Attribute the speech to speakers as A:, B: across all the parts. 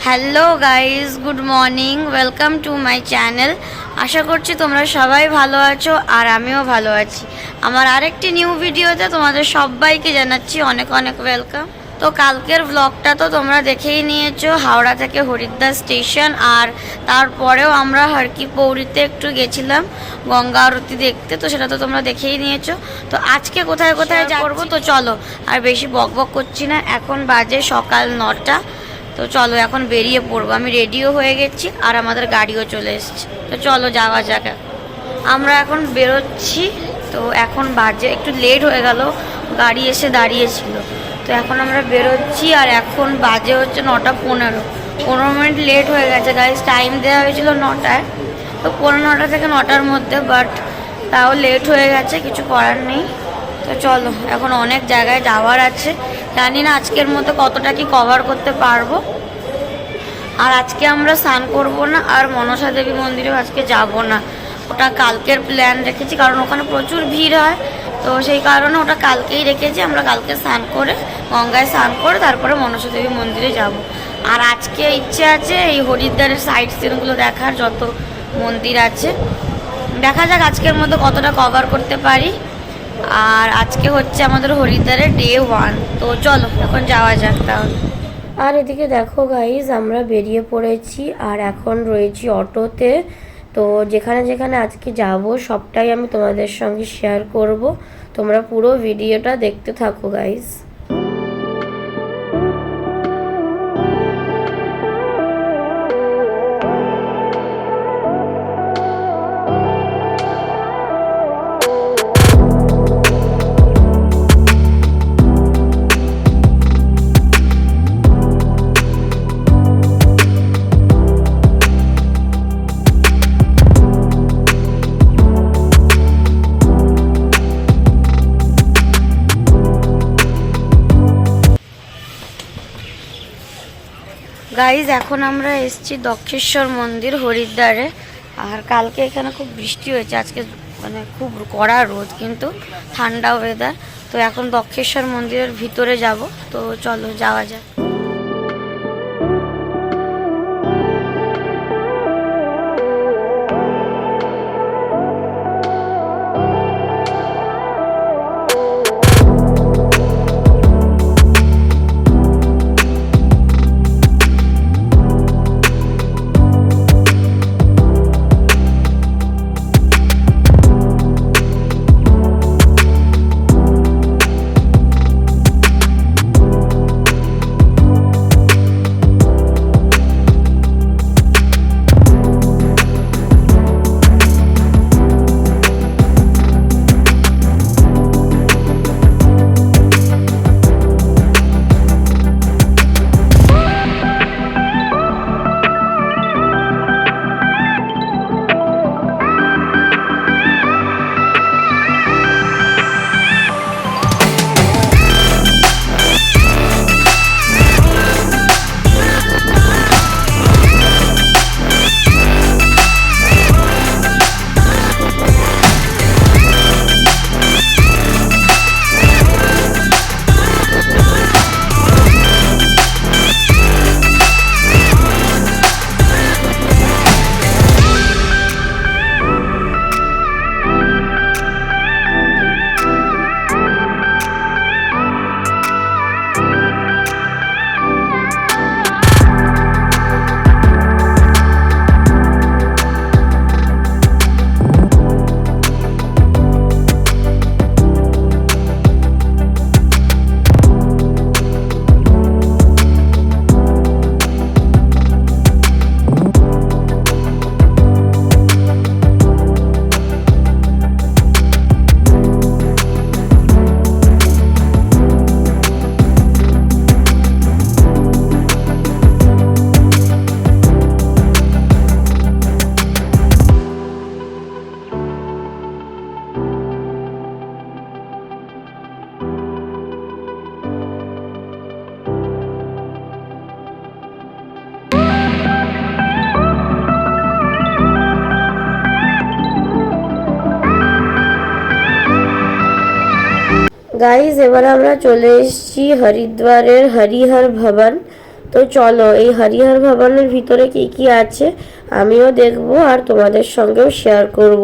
A: Hello guys, good morning, welcome to my channel. আশা করছি তোমরা সবাই ভালো আছো আর আমিও ভালো আছি। আমার আরেকটি নিউ ভিডিওতে তোমাদের সবাইকে জানাচ্ছি অনেক অনেক ওয়েলকাম। তো কালকের ব্লগটা তো তোমরা দেখেই নিয়েছো, হাওড়া থেকে হরিদ্বার স্টেশন, আর তারপরেও আমরা হরকি পৌরিতে একটু গেছিলাম গঙ্গা আরতি দেখতে, তো সেটা তো তোমরা দেখেই নিয়েছো। তো আজকে কোথায় কোথায় যা করবো তো চলো আর বেশি বক বক করছি না। এখন বাজে সকাল 9টা। তো চলো এখন বেরিয়ে পড়বো। আমি রেডিও হয়ে গেছি আর আমাদের গাড়িও চলে এসেছে। তো চলো যাওয়া যাক। আমরা এখন বেরোচ্ছি। তো এখন বাজে একটু লেট হয়ে গেল, গাড়ি এসে দাঁড়িয়েছিল। তো এখন আমরা বেরোচ্ছি আর এখন বাজে হচ্ছে 9:15। 15 মিনিট লেট হয়ে গেছে গাইজ। টাইম দেওয়া হয়েছিল 9টায়, তো 9:15 থেকে 9টার মধ্যে, বাট তাও লেট হয়ে গেছে, কিছু করার নেই। তো চলো এখন অনেক জায়গায় যাওয়ার আছে, জানি না আজকের মতো কতটা কি কভার করতে পারবো। আর আজকে আমরা স্নান করবো না, আর মনসা দেবী মন্দিরেও আজকে যাব না। ওটা কালকের প্ল্যান রেখেছি, কারণ ওখানে প্রচুর ভিড় হয়। তো সেই কারণে ওটা কালকেই রেখেছি। আমরা কালকে স্নান করে গঙ্গায় স্নান করে তারপরে মনসা দেবী মন্দিরে যাব। আর আজকে ইচ্ছে আছে এই হরিদ্বারের সাইড সিনগুলো দেখার, যত মন্দির আছে। দেখা যাক আজকের মতো কতটা কভার করতে পারি। আর আজকে হচ্ছে আমাদের হরিদ্বারের ডে 1। তো চলো এখন যাওয়া যাক তাহলে। আর এদিকে দেখো গাইজ, আমরা বেরিয়ে পড়েছি আর এখন রয়েছি অটোতে। তো যেখানে যেখানে আজকে যাব সবটাই আমি তোমাদের সঙ্গে শেয়ার করব। তোমরা পুরো ভিডিওটা দেখতে থাকো গাইজ। গাইজ এখন আমরা এসেছি দক্ষেশ্বর মন্দির হরিদ্বারে। আর কালকে এখানে খুব বৃষ্টি হয়েছে, আজকে মানে খুব কড়া রোদ, কিন্তু ঠান্ডা ওয়েদার। তো এখন দক্ষেশ্বর মন্দিরের ভিতরে যাব। তো চলো যাওয়া যাক। গাইজ এবারে আমরা চলে এসেছি হরিদ্বারের হরিহর ভবন।
B: তো চলো এই হরিহর ভবনের ভিতরে কি কি আছে আমিও দেখবো আর তোমাদের সঙ্গেও শেয়ার করব।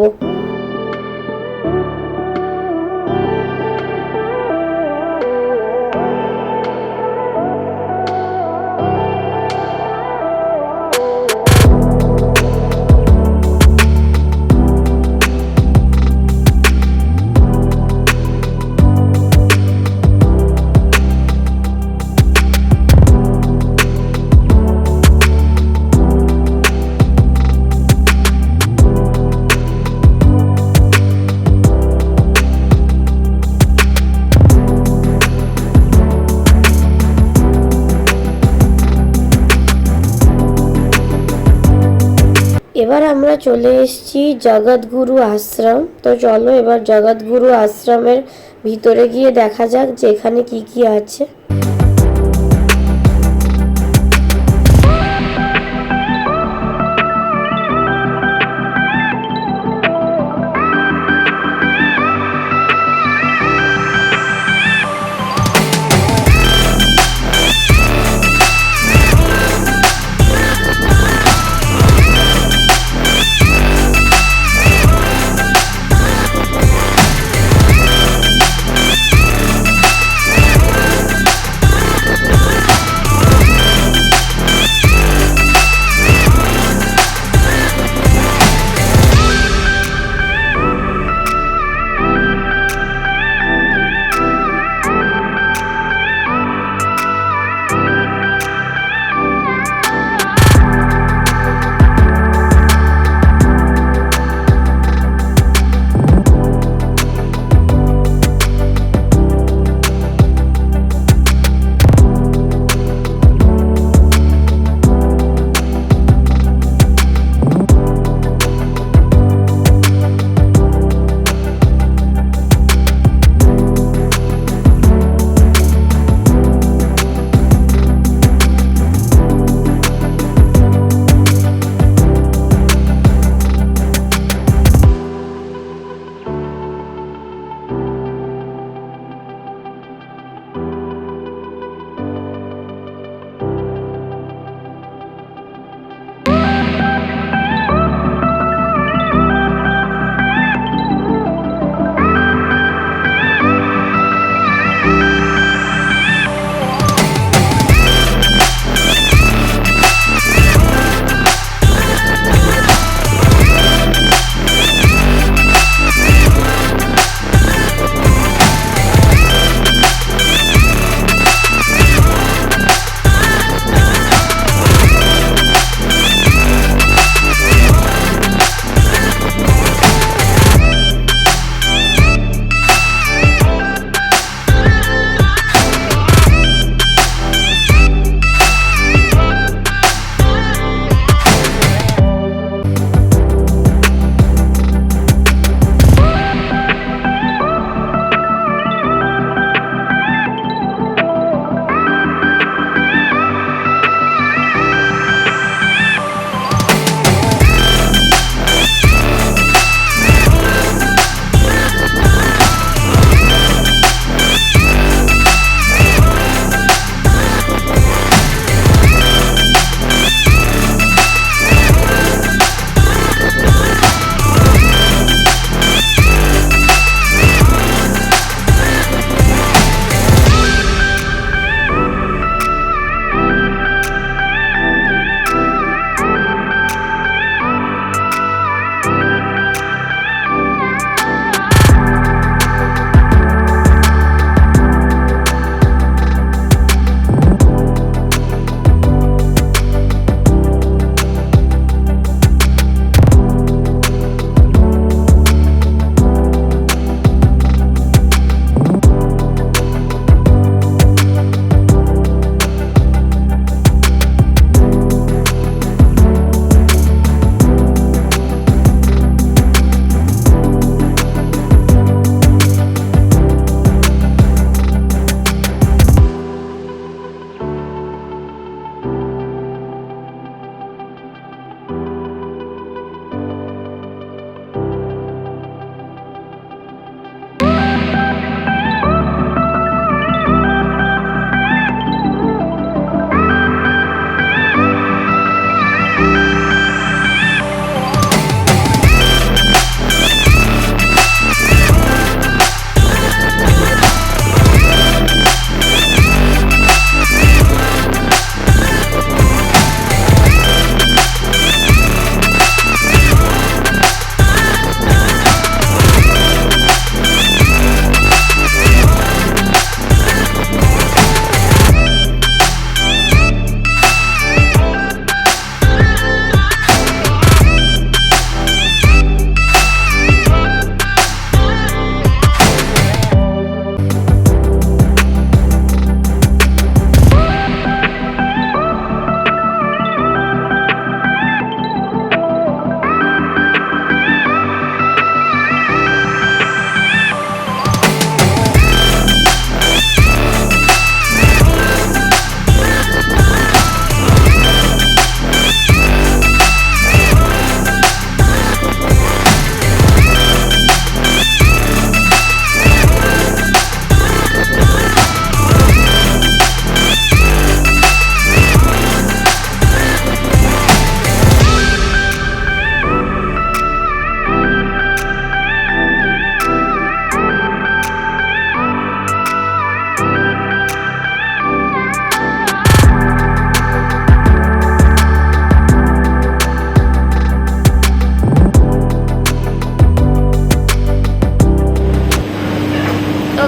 B: এবার আমরা চলে এসেছি জগৎগুরু আশ্রম। তো চলো এবার জগৎগুরু আশ্রমের ভিতরে গিয়ে দেখা যাক যে এখানে কি কি আছে।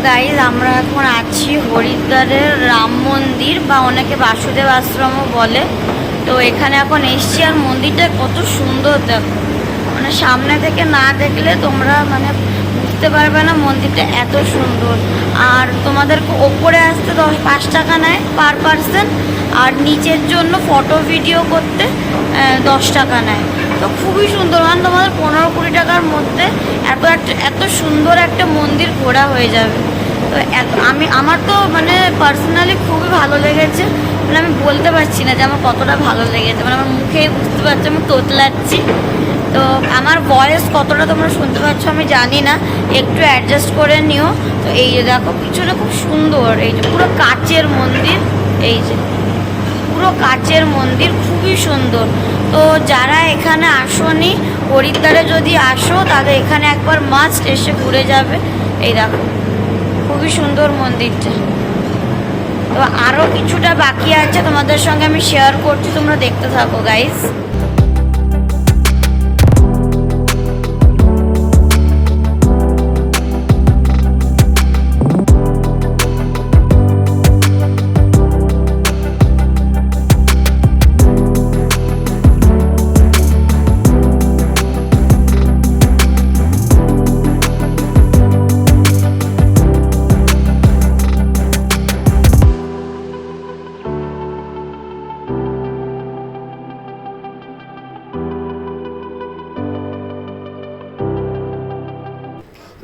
A: গাইজ আমরা এখন আছি হরিদ্বারের রাম মন্দির বা অনেকে বাসুদেব আশ্রমও বলে। তো এখানে এখন এসছি আর মন্দিরটা কত সুন্দর দেখো, মানে সামনে থেকে না দেখলে তোমরা মানে বুঝতে পারবে না মন্দিরটা এত সুন্দর। আর তোমাদেরকে ওপরে আসতে 5 টাকা নেয় পার পার্সন, আর নিচের জন্য ফটো ভিডিও করতে 10 টাকা নেয়। তো খুবই সুন্দর, মানে তোমাদের 15-20 টাকার মধ্যে এত সুন্দর একটা মন্দির ঘোরা হয়ে যাবে। তো আমার তো মানে পার্সোনালি খুবই ভালো লেগেছে, মানে আমি বলতে পারছি না যে আমার কতটা ভালো লেগেছে, মানে আমার মুখেই বুঝতে পারছি, আমি তোতলাচ্ছি। তো আমার ভয়েস কতটা তোমরা শুনতে পাচ্ছ আমি জানি না, একটু অ্যাডজাস্ট করে নিও। তো এই যে দেখো পিছনে খুব সুন্দর, এই যে পুরো কাচের মন্দির, এই যে পুরো কাচের মন্দির, খুবই সুন্দর। তো যারা এখানে আসোনি, হরিদ্বারে যদি আসো তাহলে এখানে একবার মাস্ট এসে ঘুরে যাবে। এই দেখো খুবই সুন্দর মন্দিরটা। তো আরও কিছুটা বাকি আছে, তোমাদের সঙ্গে আমি শেয়ার করছি, তোমরা দেখতে থাকো গাইস।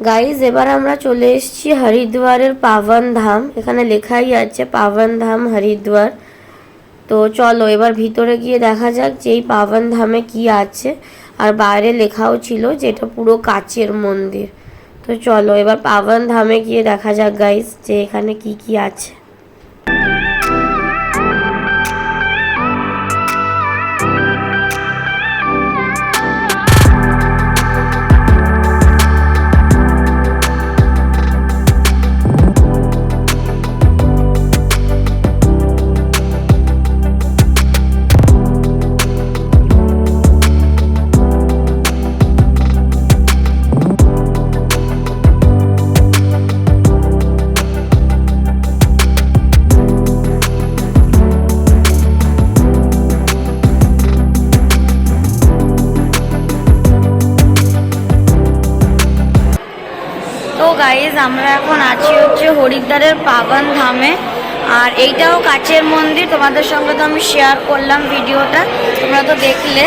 B: গাইজ এবার আমরা চলে এসেছি হরিদ্বারের পাবন ধাম। এখানে লেখাই আছে পাবন ধাম হরিদ্বার। তো চলো এবার ভিতরে গিয়ে দেখা যাক যে এই পাবন ধামে কি আছে। আর বাইরে লেখাও ছিল যে এটা পুরো কাচের মন্দির। তো চলো এবার পাবন ধামে গিয়ে দেখা যাক গাইজ যে এখানে কি কি আছে।
A: গাইজ আমরা এখন আছি হচ্ছে হরিদ্বারের পাবন ধামে, আর এইটাও কাচের মন্দির। তোমাদের সঙ্গে তো আমি শেয়ার করলাম ভিডিওটা, তোমরা তো দেখলে।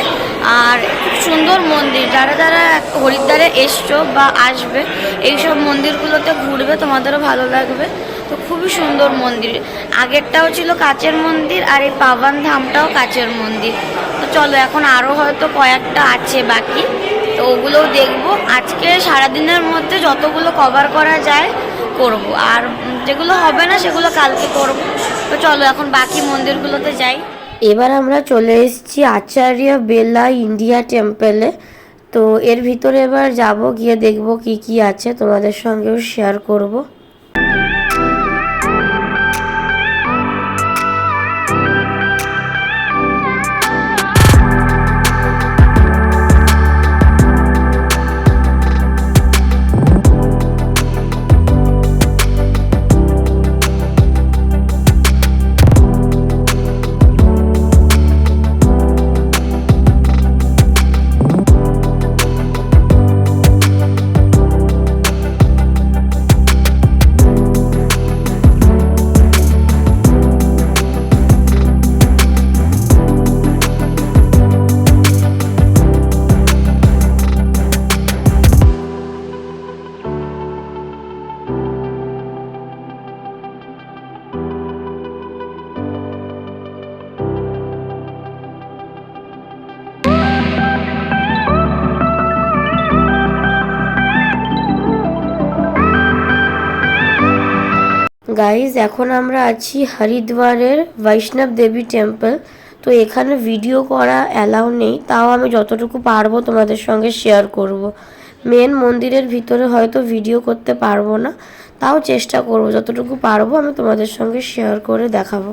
A: আর খুব সুন্দর মন্দির, যারা যারা হরিদ্বারে এসছো বা আসবে এইসব মন্দিরগুলোতে ঘুরবে তোমাদেরও ভালো লাগবে। তো খুবই সুন্দর মন্দির, আগেরটাও ছিল কাচের মন্দির আর এই পাবন ধামটাও কাচের মন্দির। তো চলো এখন আরও হয়তো কয়েকটা আছে বাকি, তো ওগুলোও দেখবো। আজকে সারাদিনের মধ্যে যতগুলো কভার করা যায় করব, আর যেগুলো হবে না সেগুলো কালকে করব। তো চলো এখন বাকি মন্দিরগুলোতে যাই।
B: এবার আমরা চলে এসেছি আচার্য বেলা ইন্ডিয়া টেম্পলে। তো এর ভিতরে এবার যাব, গিয়ে দেখব কি কি আছে, তোমাদের সঙ্গেও শেয়ার করব। গাইজ এখন আমরা আছি হরিদ্বারের বৈষ্ণব দেবী টেম্পল। তো এখানে ভিডিও করা অ্যালাউ নেই, তাও আমি যতটুকু পারবো তোমাদের সঙ্গে শেয়ার করব। মেন মন্দিরের ভিতরে হয়তো ভিডিও করতে পারবো না, তাও চেষ্টা করব, যতটুকু পারবো আমি তোমাদের সঙ্গে শেয়ার করে দেখাবো।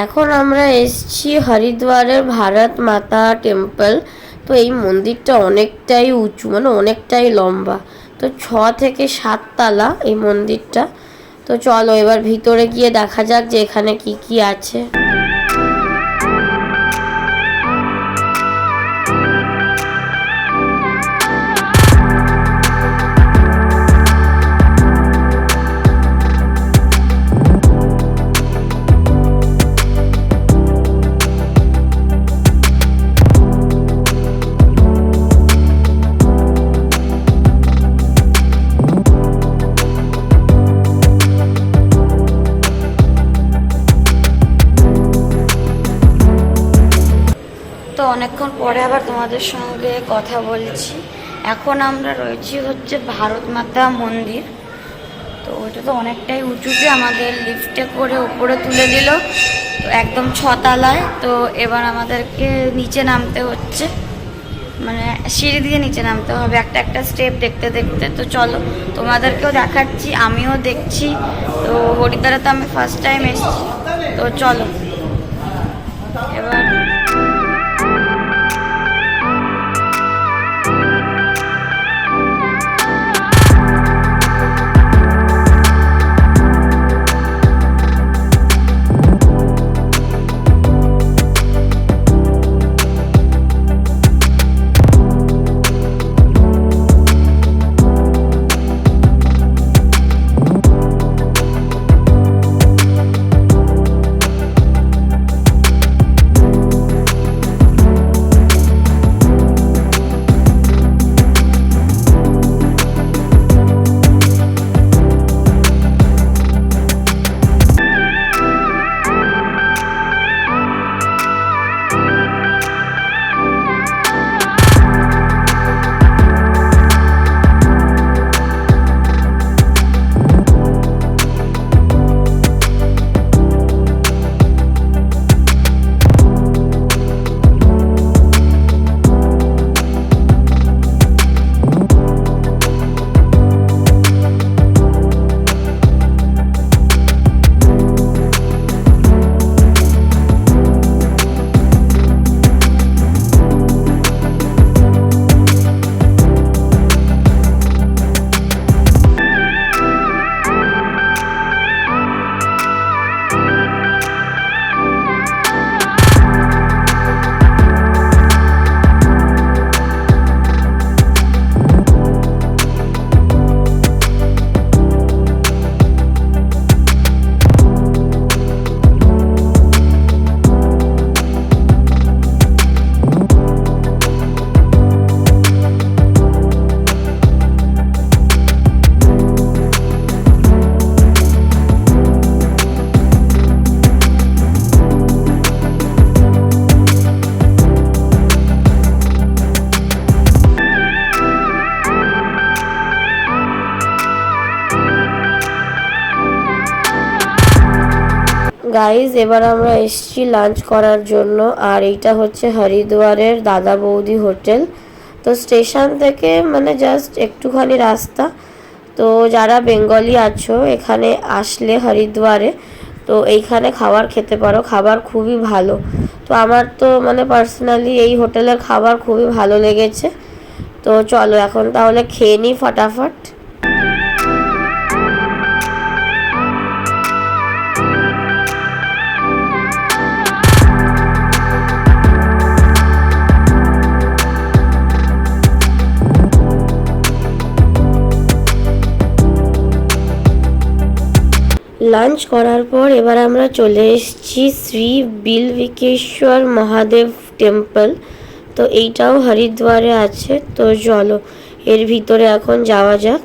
B: এখন আমরা এসেছি হরিদ্বারের ভারত মাতা টেম্পল। তো এই মন্দিরটা অনেকটাই উঁচু, মানে অনেকটাই লম্বা। তো 6 থেকে 7 তলা এই মন্দিরটা। তো চলো এবার ভিতরে গিয়ে দেখা যাক যে এখানে কি কি আছে।
A: তো অনেকক্ষণ পরে আবার তোমাদের সঙ্গে কথা বলছি। এখন আমরা রয়েছি হচ্ছে ভারত মাতা মন্দির। তো ওইটা তো অনেকটাই উঁচুতে, আমাদের লিফটে করে উপরে তুলে দিল, তো একদম 6 তলায়। তো এবার আমাদেরকে নিচে নামতে হচ্ছে, মানে সিঁড়ি দিয়ে নিচে নামতে হবে একটা একটা স্টেপ দেখতে দেখতে। তো চলো তোমাদেরকেও দেখাচ্ছি, আমিও দেখছি। তো হরিদ্বারে তো আমি ফার্স্ট টাইম এসেছি। তো চলো এবার
B: গাইজ এবার আমরা এসেছি লাঞ্চ করার জন্য। আর এইটা হচ্ছে হরিদ্বারের দাদা বৌদি হোটেল। তো স্টেশন থেকে মানে জাস্ট একটুখানি রাস্তা। তো যারা বেঙ্গলি আছো এখানে আসলে হরিদ্বারে, তো এইখানে খাবার খেতে পারো, খাবার খুবই ভালো। তো আমার তো মানে পার্সোনালি এই হোটেলের খাবার খুবই ভালো লেগেছে। তো চলো এখন তাহলে খেয়ে নিই ফটাফট। লাঞ্চ করার পর এবার আমরা চলে এসেছি শ্রী বিলবিকেশ্বর মহাদেব টেম্পল। তো এইটাও হরিদ্বারে আছে। তো চলো এর ভিতরে এখন যাওয়া যাক।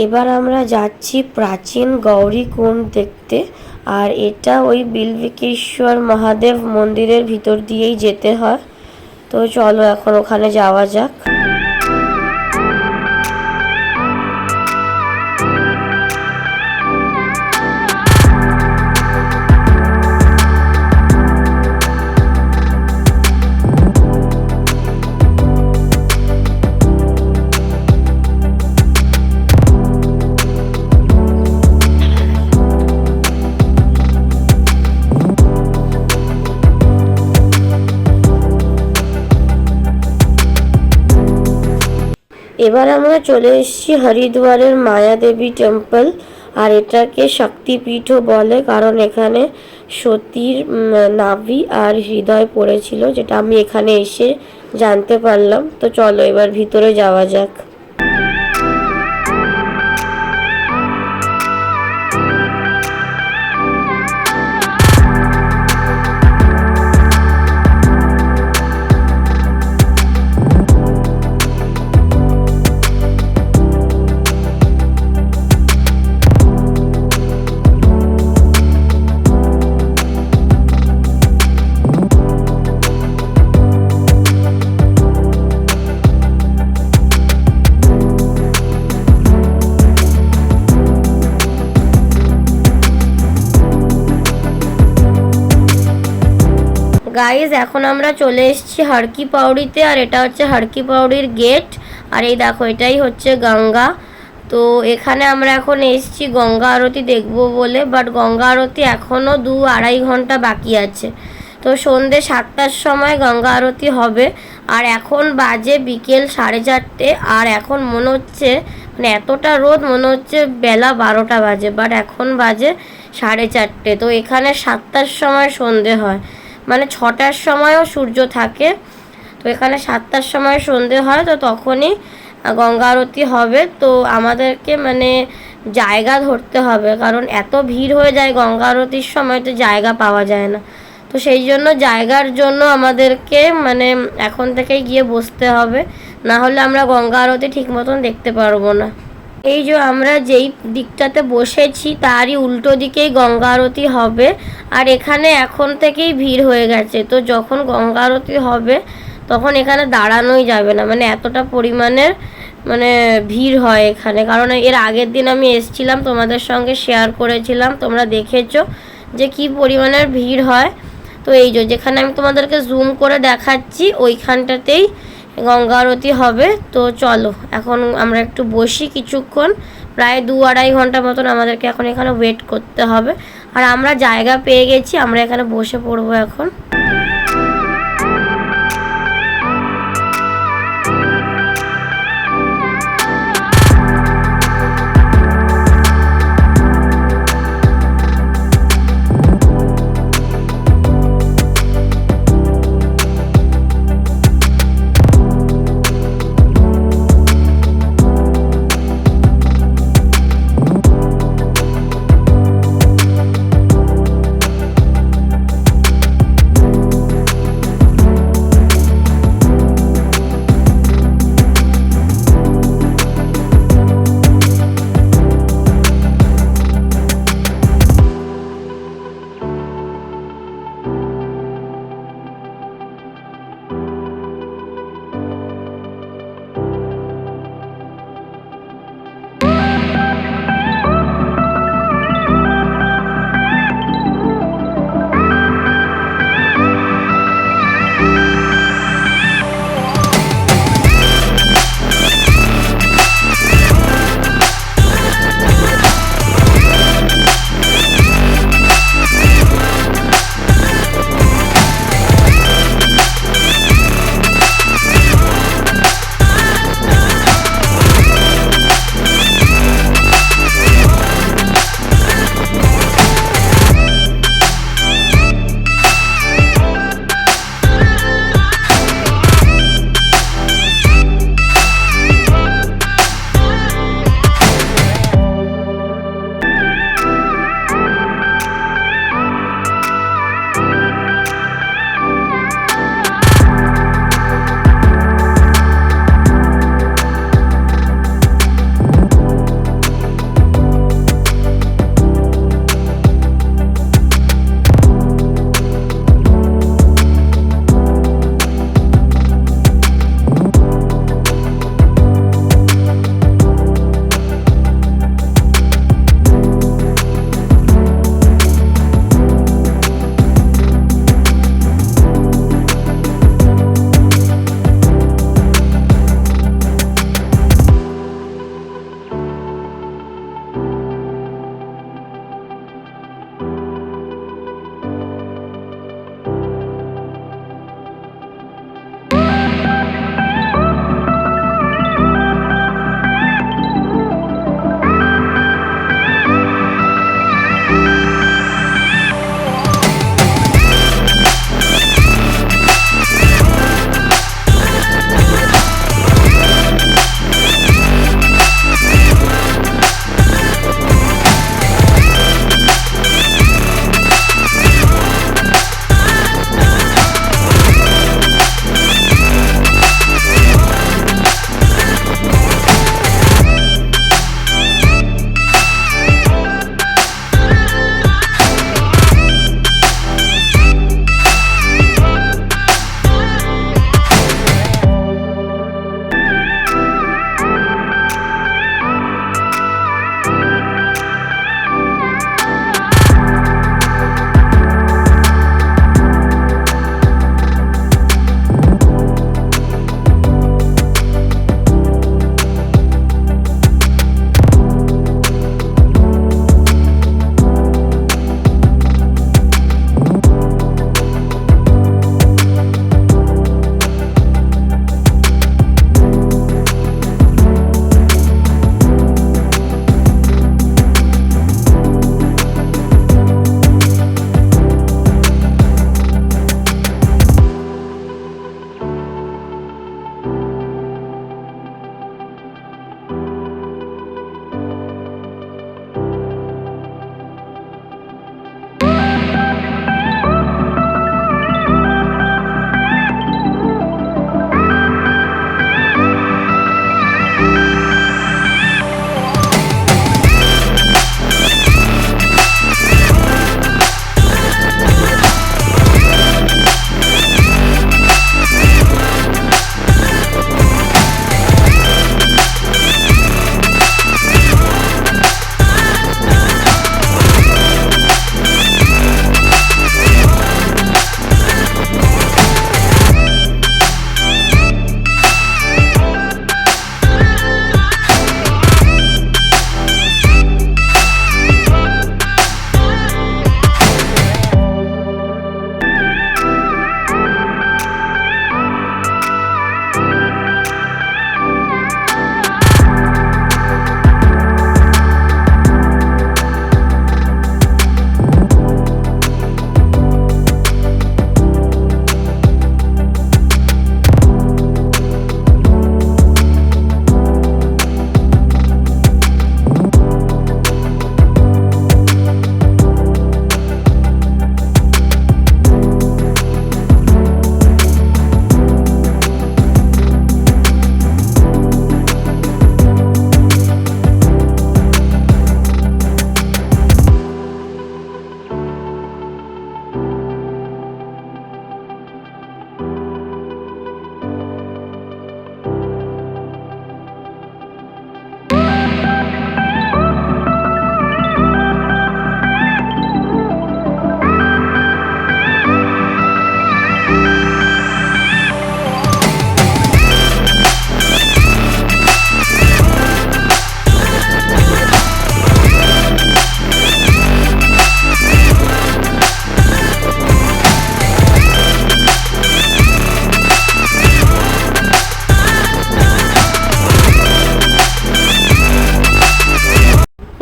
B: এবার আমরা যাচ্ছি প্রাচীন গৌরীকুণ্ড দেখতে। আর এটা ওই বিল্বিকেশ্বর মহাদেব মন্দিরের ভিতর দিয়েই যেতে হয়। তো চলো এখন ওখানে যাওয়া যাক। এবার আমরা চলে এসেছি হরিদ্বারের মায়াদেবী টেম্পল। আর এটাকে শক্তিপীঠও বলে, কারণ এখানে সতীর নাভি আর হৃদয় পড়েছিল, যেটা আমি এখানে এসে জানতে পারলাম। তো চলো এবার ভিতরে যাওয়া যাক। গাইজ এখন আমরা চলে এসেছি হরকি পাউড়িতে। আর এটা হচ্ছে হরকি পাউড়ির গেট। আর এই দেখো এটাই হচ্ছে গঙ্গা। তো এখানে আমরা এখন এসেছি গঙ্গা আরতি দেখবো বলে, বাট গঙ্গা আরতি এখনও 2-2.5 ঘন্টা বাকি আছে। তো সন্ধ্যে 7টার সময় গঙ্গা আরতি হবে। আর এখন বাজে বিকেল 4:30। আর এখন মনে হচ্ছে মানে এতটা রোদ, মনে হচ্ছে বেলা 12টা বাজে, বাট এখন বাজে 4:30। তো এখানে 7টার সময় সন্ধে হয়, মানে 6টার সময়ও সূর্য থাকে। তো এখানে 7টার সময় সন্ধে হয়, তো তখনই গঙ্গা আরতি হবে। তো আমাদেরকে মানে জায়গা ধরতে হবে, কারণ এত ভিড় হয়ে যায় গঙ্গা আরতির সময়, তো জায়গা পাওয়া যায় না। তো সেই জন্য জায়গার জন্য আমাদেরকে মানে এখন থেকেই গিয়ে বসতে হবে, না হলে আমরা গঙ্গা আরতি ঠিক মতন দেখতে পারবো না। এই যে আমরা যেই দিকটাতে বসেছি তারই উল্টো দিকেই গঙ্গা আরতি হবে। আর এখানে এখন থেকেই ভিড় হয়ে গেছে। তো যখন গঙ্গা আরতি হবে তখন এখানে দাঁড়ানোই যাবে না, মানে এতটা পরিমাণের মানে ভিড় হয় এখানে। কারণ এর আগের দিন আমি এসেছিলাম, তোমাদের সঙ্গে শেয়ার করেছিলাম, তোমরা দেখেছো যে কি পরিমাণের ভিড় হয়। তো এই যে যেখানে আমি তোমাদেরকে জুম করে দেখাচ্ছি ওইখানটাতেই গঙ্গা আরতি হবে। তো চলো এখন আমরা একটু বসি কিছুক্ষণ, প্রায় 2-2.5 ঘন্টা মতন আমাদেরকে এখন এখানে ওয়েট করতে হবে। আর আমরা জায়গা পেয়ে গেছি, আমরা এখানে বসে পড়বো এখন।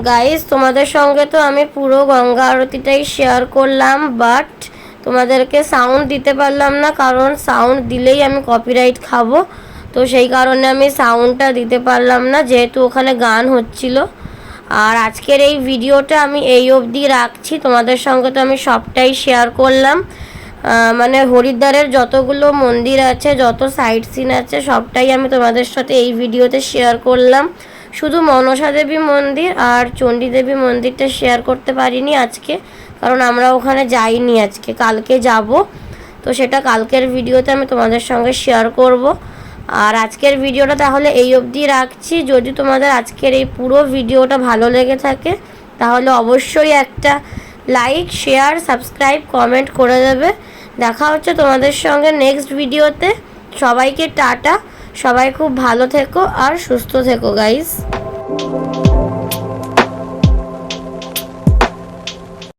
B: গাইস তোমাদের সঙ্গে তো আমি পুরো গঙ্গা আরতিটাই শেয়ার করলাম, বাট তোমাদেরকে সাউন্ড দিতে পারলাম না, কারণ সাউন্ড দিলেই আমি কপিরাইট খাবো। তো সেই কারণে আমি সাউন্ডটা দিতে পারলাম না, যেহেতু ওখানে গান হচ্ছিল। আর আজকের এই ভিডিওটা আমি এই অবধি রাখছি। তোমাদের সঙ্গে তো আমি সবটাই শেয়ার করলাম, মানে হরিদ্বারের যতগুলো মন্দির আছে, যত সাইট সিন আছে, সবটাই আমি তোমাদের সাথে এই ভিডিওতে শেয়ার করলাম। শুধু মনসা দেবী মন্দির আর চণ্ডী দেবী মন্দিরটা শেয়ার করতে পারিনি আজকে, কারণ আমরা ওখানে যাইনি আজকে, কালকে যাব। তো সেটা কালকের ভিডিওতে আমি তোমাদের সঙ্গে শেয়ার করব। আর আজকের ভিডিওটা তাহলে এই অবধি রাখছি। যদি তোমাদের আজকের এই পুরো ভিডিওটা ভালো লেগে থাকে তাহলে অবশ্যই একটা লাইক, শেয়ার, সাবস্ক্রাইব, কমেন্ট করে দেবে। দেখা হচ্ছে তোমাদের সঙ্গে নেক্সট ভিডিওতে। সবাইকে টাটা, সবাই খুব ভালো থেকো আর সুস্থ থেকো গাইস।